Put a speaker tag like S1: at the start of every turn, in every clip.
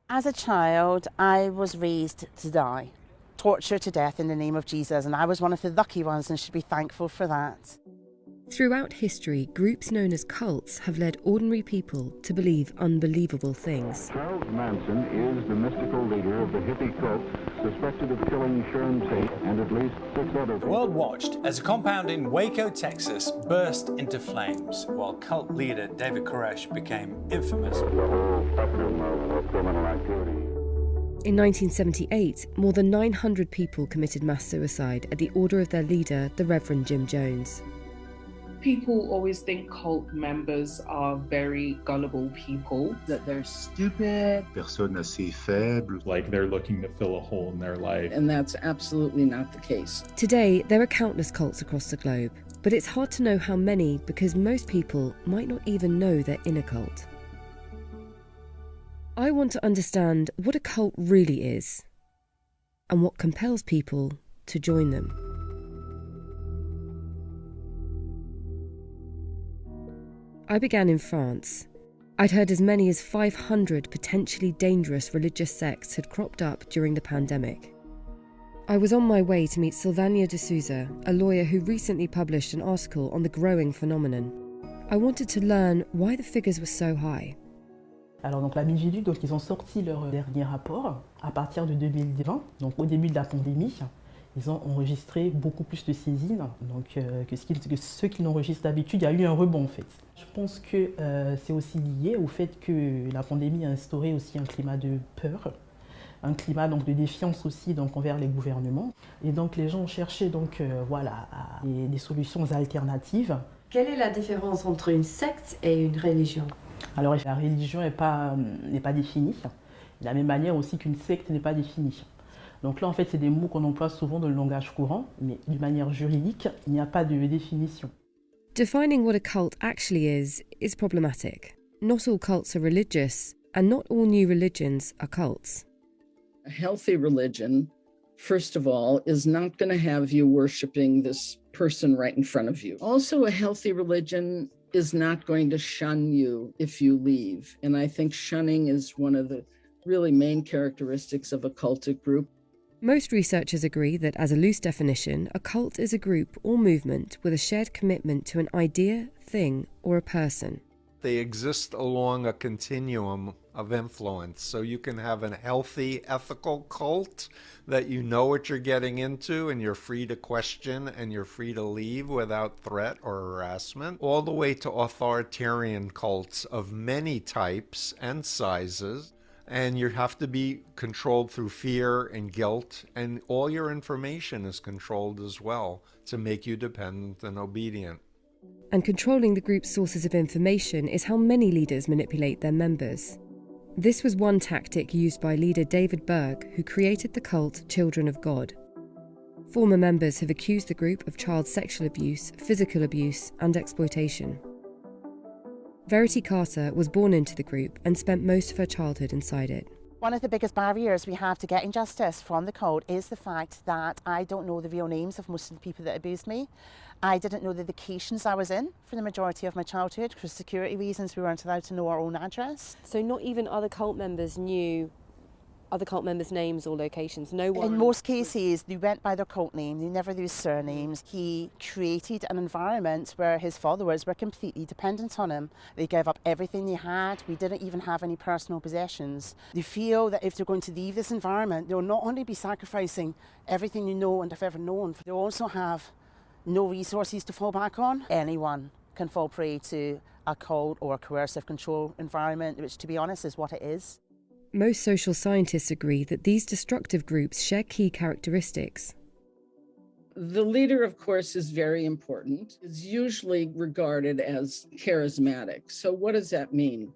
S1: As a child, I was raised to die, tortured to death in the name of Jesus, and I was one of the lucky ones and should be thankful for that.
S2: Throughout history, groups known as cults have led ordinary people to believe unbelievable things.
S3: Charles Manson is the mystical leader of the hippie cult suspected of killing Sharon Tate and at least 6 others.
S4: The world watched as a compound in Waco, Texas burst into flames, while cult leader David Koresh became infamous.
S3: The whole spectrum of criminal activity.
S2: In 1978, more than 900 people committed mass suicide at the order of their leader, the Reverend Jim Jones.
S5: People always think cult members are very gullible people.
S6: That they're stupid.
S7: Personnes assez faibles.
S8: Like they're looking to fill a hole in their life.
S6: And that's absolutely not the case.
S2: Today, there are countless cults across the globe, but it's hard to know how many because most people might not even know they're in a cult. I want to understand what a cult really is and what compels people to join them. I began in France. I'd heard as many as 500 potentially dangerous religious sects had cropped up during the pandemic. I was on my way to meet Sylvania de Souza, a lawyer who recently published an article on the growing phenomenon. I wanted to learn why the figures were so high.
S9: Alors donc la Miviludes, donc ils ont sorti leur dernier rapport à partir de 2020, donc au début de la pandémie. Ils ont enregistré beaucoup plus de saisines donc, que ceux qui l'enregistrent d'habitude. Il y a eu un rebond en fait. Je pense que c'est aussi lié au fait que la pandémie a instauré aussi un climat de peur, un climat donc, de défiance aussi donc, envers les gouvernements. Et donc les gens ont cherché donc, des solutions alternatives.
S10: Quelle est la différence entre une secte et une religion?
S9: Alors la religion n'est pas définie, de la même manière aussi qu'une secte n'est pas définie. Donc là, en fait, c'est des mots qu'on emploie souvent dans le langage courant, mais d'une manière juridique, il n'y a pas de définition.
S2: Defining what a cult actually is problematic. Not all cults are religious, and not all new religions are cults.
S6: A healthy religion, first of all, is not going to have you worshiping this person right in front of you. Also, a healthy religion is not going to shun you if you leave. And I think shunning is one of the really main characteristics of a cultic group.
S2: Most researchers agree that, as a loose definition, a cult is a group or movement with a shared commitment to an idea, thing, or a person.
S11: They exist along a continuum of influence. So you can have a healthy, ethical cult that you know what you're getting into and you're free to question and you're free to leave without threat or harassment, all the way to authoritarian cults of many types and sizes. And you have to be controlled through fear and guilt, and all your information is controlled as well to make you dependent and obedient.
S2: And controlling the group's sources of information is how many leaders manipulate their members. This was one tactic used by leader David Berg, who created the cult Children of God. Former members have accused the group of child sexual abuse, physical abuse, and exploitation. Verity Carter was born into the group and spent most of her childhood inside it.
S1: One of the biggest barriers we have to getting justice from the cult is the fact that I don't know the real names of most of the people that abused me. I didn't know the locations I was in for the majority of my childhood. For security reasons, we weren't allowed to know our own address.
S10: So not even other cult members knew other cult members' names or locations? No one?
S1: In most cases, they went by their cult name. They never used surnames. He created an environment where his followers were completely dependent on him. They gave up everything they had. We didn't even have any personal possessions. They feel that if they're going to leave this environment, they'll not only be sacrificing everything they know and have ever known, they'll also have no resources to fall back on. Anyone can fall prey to a cult or a coercive control environment, which, to be honest, is what it is.
S2: Most social scientists agree that these destructive groups share key characteristics.
S6: The leader, of course, is very important. It's usually regarded as charismatic. So what does that mean?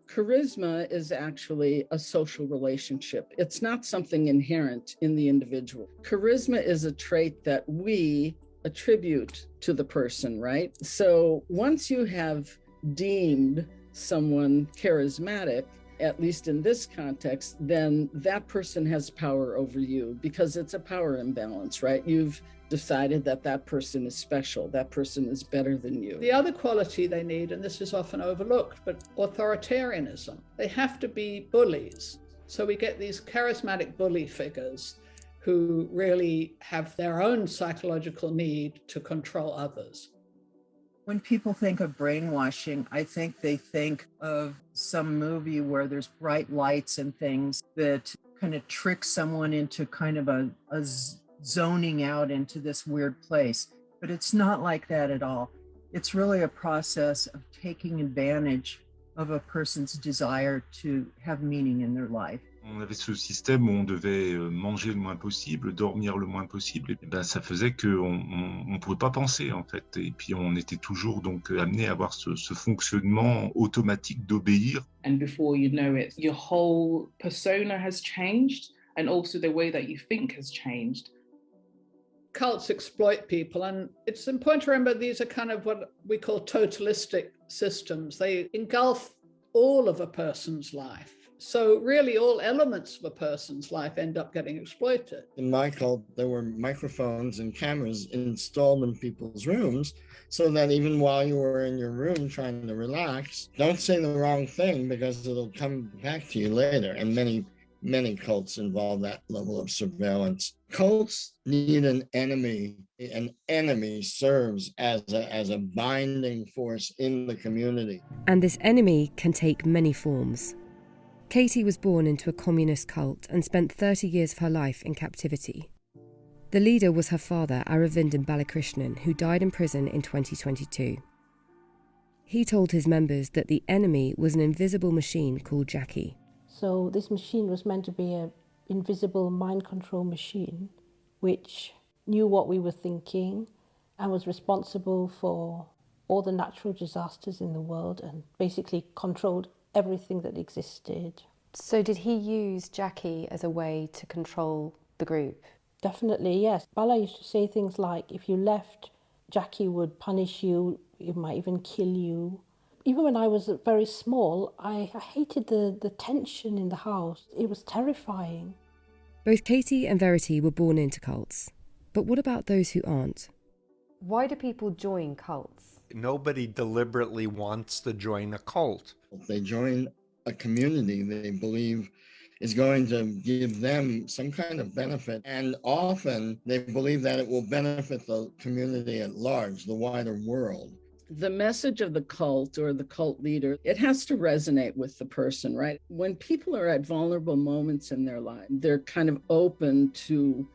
S6: Charisma is actually a social relationship. It's not something inherent in the individual. Charisma is a trait that we attribute to the person, right? So once you have deemed someone charismatic, at least in this context, then that person has power over you because it's a power imbalance, right? You've decided that that person is special, that person is better than you.
S12: The other quality they need, and this is often overlooked, but authoritarianism. They have to be bullies. So we get these charismatic bully figures who really have their own psychological need to control others.
S13: When people think of brainwashing, I think they think of some movie where there's bright lights and things that kind of trick someone into kind of a zoning out into this weird place. But it's not like that at all. It's really a process of taking advantage of a person's desire to have meaning in their life.
S7: On avait ce système où on devait manger le moins possible, dormir le moins possible, et ben ça faisait qu'on ne pouvait pas penser en fait. Et puis on était toujours donc amené à avoir ce fonctionnement automatique d'obéir.
S5: And before you know it, your whole persona has changed, and also the way that you think has changed.
S12: Cults exploit people, and it's important to remember these are kind of what we call totalistic systems. They engulf all of a person's life. So really all elements of a person's life end up getting exploited.
S14: In my cult, there were microphones and cameras installed in people's rooms so that even while you were in your room trying to relax, don't say the wrong thing because it'll come back to you later. And many cults involve that level of surveillance. Cults need an enemy. An enemy serves as a binding force in the community.
S2: And this enemy can take many forms. Katie was born into a communist cult and spent 30 years of her life in captivity. The leader was her father, Aravindan Balakrishnan, who died in prison in 2022. He told his members that the enemy was an invisible machine called Jackie.
S15: So this machine was meant to be an invisible mind control machine which knew what we were thinking and was responsible for all the natural disasters in the world and basically controlled everything that existed.
S10: So did he use Jackie as a way to control the group?
S15: Definitely, yes. Bala used to say things like, if you left, Jackie would punish you, it might even kill you. Even when I was very small, I hated the tension in the house. It was terrifying.
S2: Both Katie and Verity were born into cults. But what about those who aren't?
S10: Why do people join cults?
S11: Nobody deliberately wants to join a cult.
S14: They join a community they believe is going to give them some kind of benefit. And often they believe that it will benefit the community at large, the wider world.
S6: The message of the cult or the cult leader, it has to resonate with the person, right? When people are at vulnerable moments in their life, they're kind of open to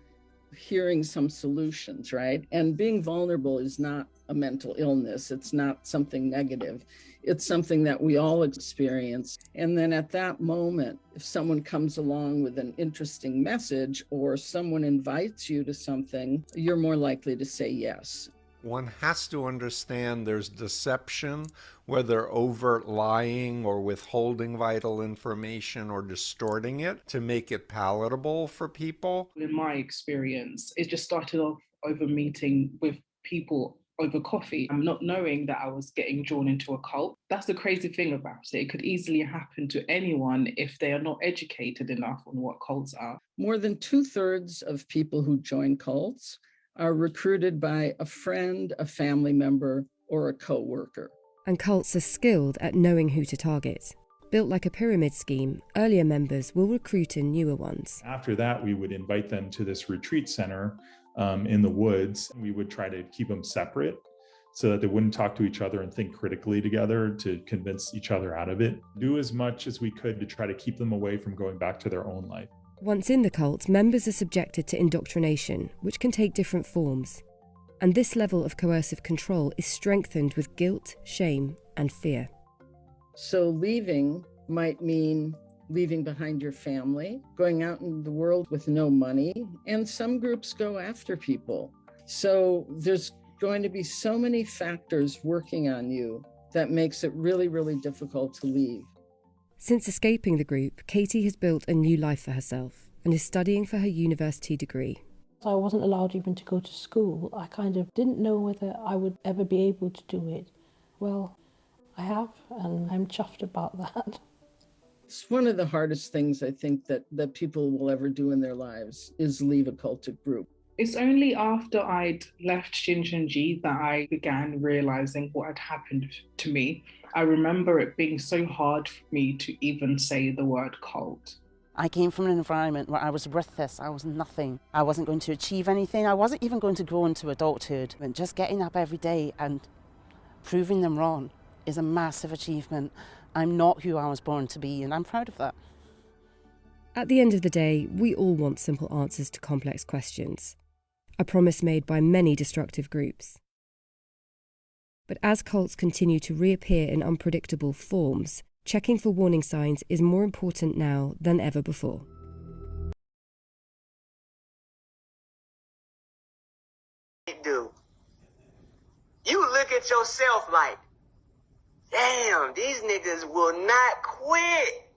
S6: hearing some solutions, right? And being vulnerable is not a mental illness. It's not something negative. It's something that we all experience. And then at that moment, if someone comes along with an interesting message or someone invites you to something, you're more likely to say yes.
S11: One has to understand there's deception, whether overt lying or withholding vital information or distorting it to make it palatable for people.
S5: In my experience, it just started off over meeting with people over coffee. I'm not knowing that I was getting drawn into a cult. That's the crazy thing about it. It could easily happen to anyone if they are not educated enough on what cults are.
S6: More than 2/3 of people who join cults are recruited by a friend, a family member, or a co-worker.
S2: And cults are skilled at knowing who to target. Built like a pyramid scheme, earlier members will recruit in newer ones.
S8: After that, we would invite them to this retreat center in the woods. We would try to keep them separate so that they wouldn't talk to each other and think critically together to convince each other out of it. Do as much as we could to try to keep them away from going back to their own life.
S2: Once in the cult, members are subjected to indoctrination, which can take different forms. And this level of coercive control is strengthened with guilt, shame, and fear.
S6: So leaving might mean leaving behind your family, going out in the world with no money, and some groups go after people. So there's going to be so many factors working on you that makes it really, really difficult to leave.
S2: Since escaping the group, Katie has built a new life for herself and is studying for her university degree.
S15: I wasn't allowed even to go to school. I kind of didn't know whether I would ever be able to do it. Well, I have, and I'm chuffed about that.
S6: It's one of the hardest things I think that people will ever do in their lives is leave a cultic group.
S5: It's only after I'd left Shincheonji that I began realizing what had happened to me. I remember it being so hard for me to even say the word cult.
S1: I came from an environment where I was worthless, I was nothing. I wasn't going to achieve anything, I wasn't even going to grow into adulthood. And just getting up every day and proving them wrong is a massive achievement. I'm not who I was born to be, and I'm proud of that.
S2: At the end of the day, we all want simple answers to complex questions, a promise made by many destructive groups. But as cults continue to reappear in unpredictable forms, checking for warning signs is more important now than ever before.
S16: You look at yourself like, damn, these niggas will not quit.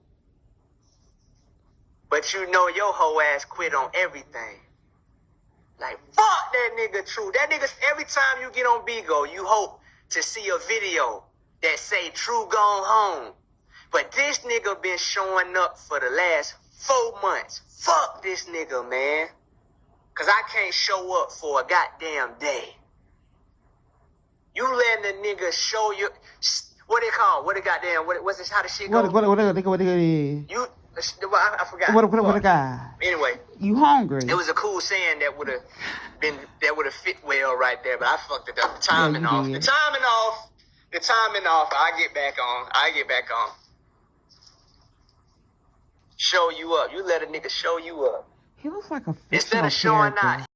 S16: But you know your whole ass quit on everything. Like, fuck that nigga True. That nigga, every time you get on Bigo, you hope to see a video that say True gone home. But this nigga been showing up for the last 4 months. Fuck this nigga, man. Cause I can't show up for a goddamn day. You letting the nigga show you, what they call, what it goddamn, what's this, how the shit go? You, I forgot.
S17: What a guy.
S16: Anyway.
S17: You hungry?
S16: It was a cool saying that would have fit well right there, but I fucked it up. The timing off. The timing off. I get back on. Show you up. You let a nigga show you up.
S17: He looks like a
S16: instead
S17: fictional
S16: of showing
S17: character.
S16: out.